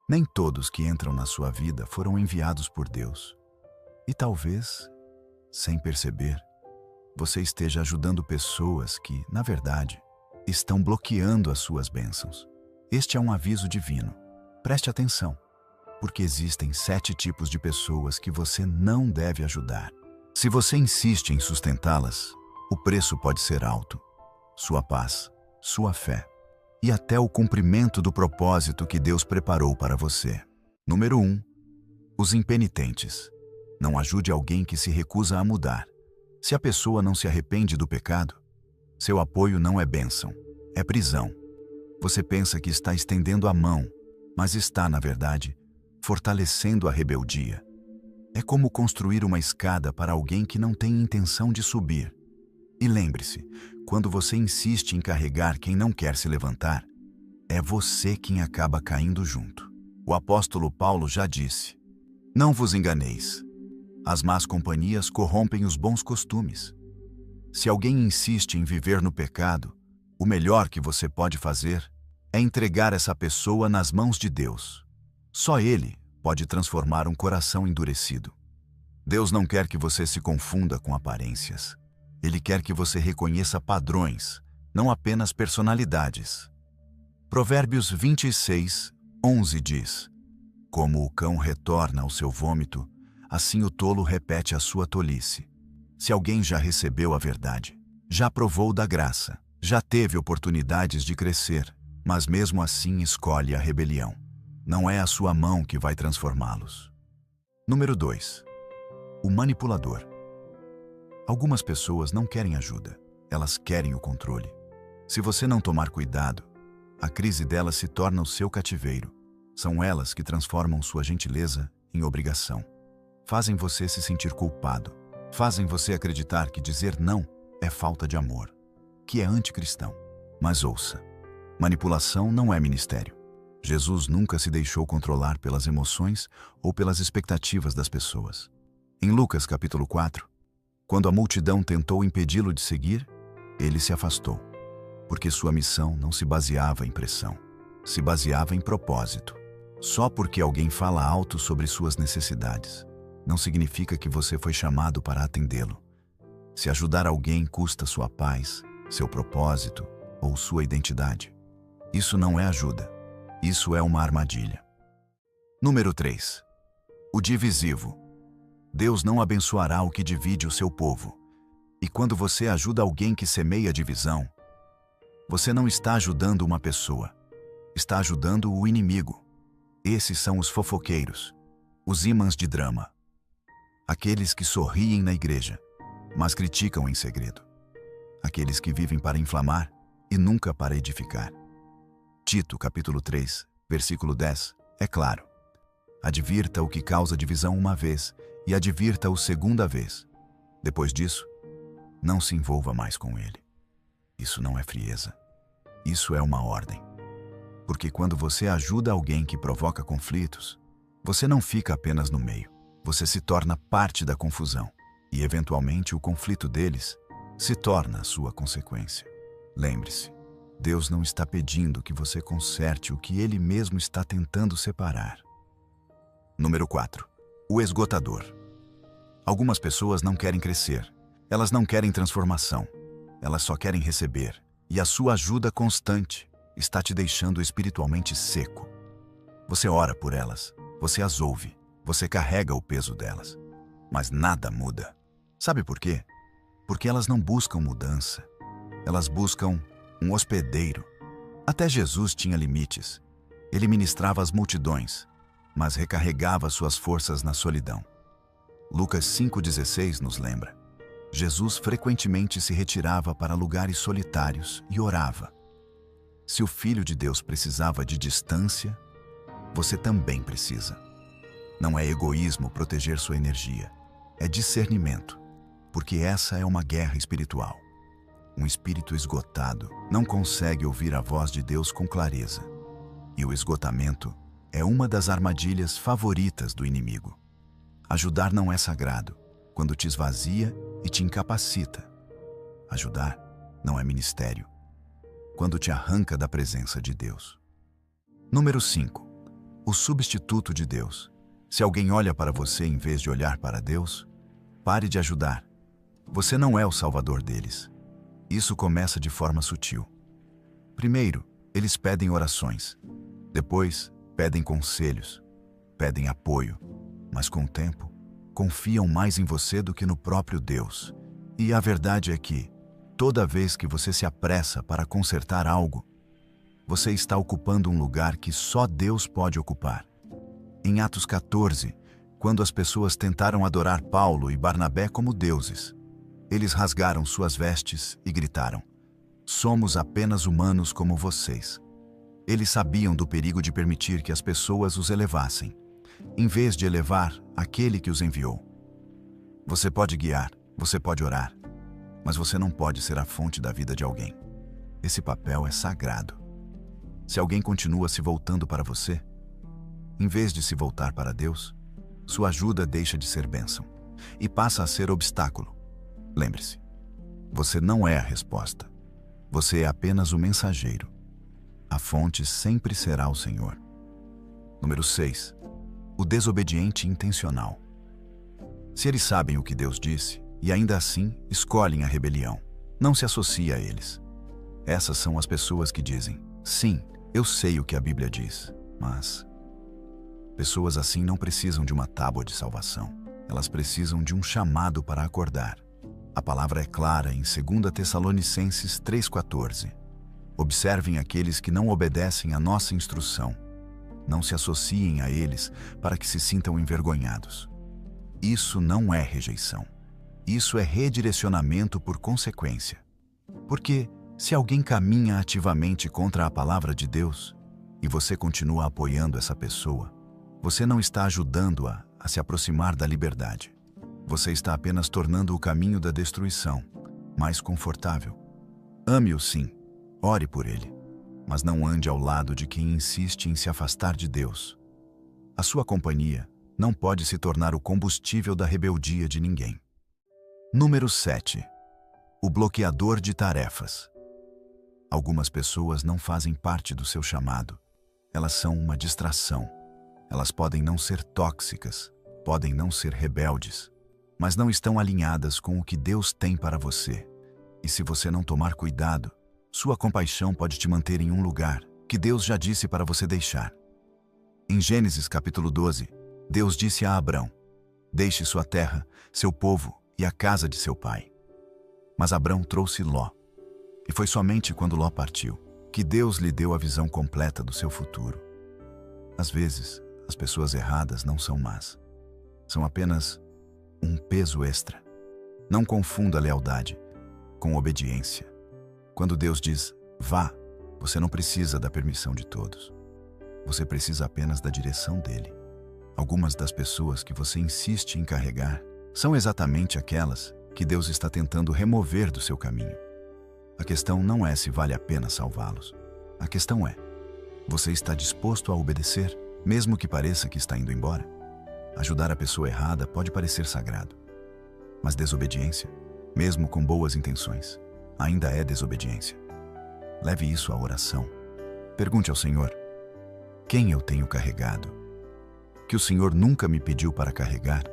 Nem todos que entram na sua vida foram enviados por Deus. E talvez, sem perceber, você esteja ajudando pessoas que, na verdade, estão bloqueando as suas bênçãos. Este é um aviso divino. Preste atenção, porque existem 7 tipos de pessoas que você não deve ajudar. Se você insiste em sustentá-las, o preço pode ser alto. Sua paz, sua fé e até o cumprimento do propósito que Deus preparou para você. Número 1. Os impenitentes. Não ajude alguém que se recusa a mudar. Se a pessoa não se arrepende do pecado, seu apoio não é bênção, é prisão. Você pensa que está estendendo a mão, mas está, na verdade, fortalecendo a rebeldia. É como construir uma escada para alguém que não tem intenção de subir. E lembre-se, quando você insiste em carregar quem não quer se levantar, é você quem acaba caindo junto. O apóstolo Paulo já disse: "Não vos enganeis. As más companhias corrompem os bons costumes." Se alguém insiste em viver no pecado, o melhor que você pode fazer é entregar essa pessoa nas mãos de Deus. Só Ele pode transformar um coração endurecido. Deus não quer que você se confunda com aparências. Ele quer que você reconheça padrões, não apenas personalidades. Provérbios 26:11 diz: "Como o cão retorna ao seu vômito, assim o tolo repete a sua tolice." Se alguém já recebeu a verdade, já provou da graça, já teve oportunidades de crescer, mas mesmo assim escolhe a rebelião, não é a sua mão que vai transformá-los. Número 2. O manipulador. Algumas pessoas não querem ajuda, elas querem o controle. Se você não tomar cuidado, a crise delas se torna o seu cativeiro. São elas que transformam sua gentileza em obrigação. Fazem você se sentir culpado. Fazem você acreditar que dizer não é falta de amor, que é anticristão. Mas ouça, manipulação não é ministério. Jesus nunca se deixou controlar pelas emoções ou pelas expectativas das pessoas. Em Lucas capítulo 4, quando a multidão tentou impedi-lo de seguir, ele se afastou, porque sua missão não se baseava em pressão, se baseava em propósito. Só porque alguém fala alto sobre suas necessidades, não significa que você foi chamado para atendê-lo. Se ajudar alguém custa sua paz, seu propósito ou sua identidade, isso não é ajuda, isso é uma armadilha. Número 3. O divisivo. Deus não abençoará o que divide o seu povo. E quando você ajuda alguém que semeia divisão, você não está ajudando uma pessoa, está ajudando o inimigo. Esses são os fofoqueiros, os ímãs de drama. Aqueles que sorriem na igreja, mas criticam em segredo. Aqueles que vivem para inflamar e nunca para edificar. Tito, capítulo 3, versículo 10, é claro. Advirta o que causa divisão uma vez e advirta-o segunda vez. Depois disso, não se envolva mais com ele. Isso não é frieza. Isso é uma ordem. Porque quando você ajuda alguém que provoca conflitos, você não fica apenas no meio. Você se torna parte da confusão e, eventualmente, o conflito deles se torna a sua consequência. Lembre-se, Deus não está pedindo que você conserte o que Ele mesmo está tentando separar. Número 4. O esgotador. Algumas pessoas não querem crescer, elas não querem transformação, elas só querem receber, e a sua ajuda constante está te deixando espiritualmente seco. Você ora por elas, você as ouve, você carrega o peso delas, mas nada muda. Sabe por quê? Porque elas não buscam mudança, elas buscam um hospedeiro. Até Jesus tinha limites. Ele ministrava às multidões, mas recarregava suas forças na solidão. Lucas 5,16 nos lembra. Jesus frequentemente se retirava para lugares solitários e orava. Se o Filho de Deus precisava de distância, você também precisa. Não é egoísmo proteger sua energia, é discernimento, porque essa é uma guerra espiritual. Um espírito esgotado não consegue ouvir a voz de Deus com clareza. E o esgotamento é uma das armadilhas favoritas do inimigo. Ajudar não é sagrado, quando te esvazia e te incapacita. Ajudar não é ministério, quando te arranca da presença de Deus. Número 5. o substituto de Deus. Se alguém olha para você em vez de olhar para Deus, pare de ajudar. Você não é o salvador deles. Isso começa de forma sutil. Primeiro, eles pedem orações. Depois, pedem conselhos. Pedem apoio. Mas com o tempo, confiam mais em você do que no próprio Deus. E a verdade é que, toda vez que você se apressa para consertar algo, você está ocupando um lugar que só Deus pode ocupar. Em Atos 14, quando as pessoas tentaram adorar Paulo e Barnabé como deuses, eles rasgaram suas vestes e gritaram: "Somos apenas humanos como vocês." Eles sabiam do perigo de permitir que as pessoas os elevassem, em vez de elevar aquele que os enviou. Você pode guiar, você pode orar, mas você não pode ser a fonte da vida de alguém. Esse papel é sagrado. Se alguém continua se voltando para você, em vez de se voltar para Deus, sua ajuda deixa de ser bênção e passa a ser obstáculo. Lembre-se, você não é a resposta. Você é apenas o mensageiro. A fonte sempre será o Senhor. Número 6. O desobediente intencional. Se eles sabem o que Deus disse e ainda assim escolhem a rebelião, não se associe a eles. Essas são as pessoas que dizem: "Sim, eu sei o que a Bíblia diz, mas..." Pessoas assim não precisam de uma tábua de salvação. Elas precisam de um chamado para acordar. A palavra é clara em 2 Tessalonicenses 3,14. Observem aqueles que não obedecem à nossa instrução. Não se associem a eles para que se sintam envergonhados. Isso não é rejeição. Isso é redirecionamento por consequência. Porque se alguém caminha ativamente contra a palavra de Deus e você continua apoiando essa pessoa, você não está ajudando-a a se aproximar da liberdade. Você está apenas tornando o caminho da destruição mais confortável. Ame-o sim, ore por ele, mas não ande ao lado de quem insiste em se afastar de Deus. A sua companhia não pode se tornar o combustível da rebeldia de ninguém. Número 7. O bloqueador de tarefas. Algumas pessoas não fazem parte do seu chamado. Elas são uma distração. Elas podem não ser tóxicas, podem não ser rebeldes, mas não estão alinhadas com o que Deus tem para você. E se você não tomar cuidado, sua compaixão pode te manter em um lugar que Deus já disse para você deixar. Em Gênesis capítulo 12, Deus disse a Abrão: "Deixe sua terra, seu povo e a casa de seu pai." Mas Abrão trouxe Ló. E foi somente quando Ló partiu que Deus lhe deu a visão completa do seu futuro. Às vezes, as pessoas erradas não são más. São apenas um peso extra. Não confunda lealdade com obediência. Quando Deus diz "vá", você não precisa da permissão de todos. Você precisa apenas da direção dele. Algumas das pessoas que você insiste em carregar são exatamente aquelas que Deus está tentando remover do seu caminho. A questão não é se vale a pena salvá-los. A questão é: você está disposto a obedecer, mesmo que pareça que está indo embora? Ajudar a pessoa errada pode parecer sagrado, mas desobediência, mesmo com boas intenções, ainda é desobediência. Leve isso à oração. Pergunte ao Senhor: quem eu tenho carregado? Que o Senhor nunca me pediu para carregar,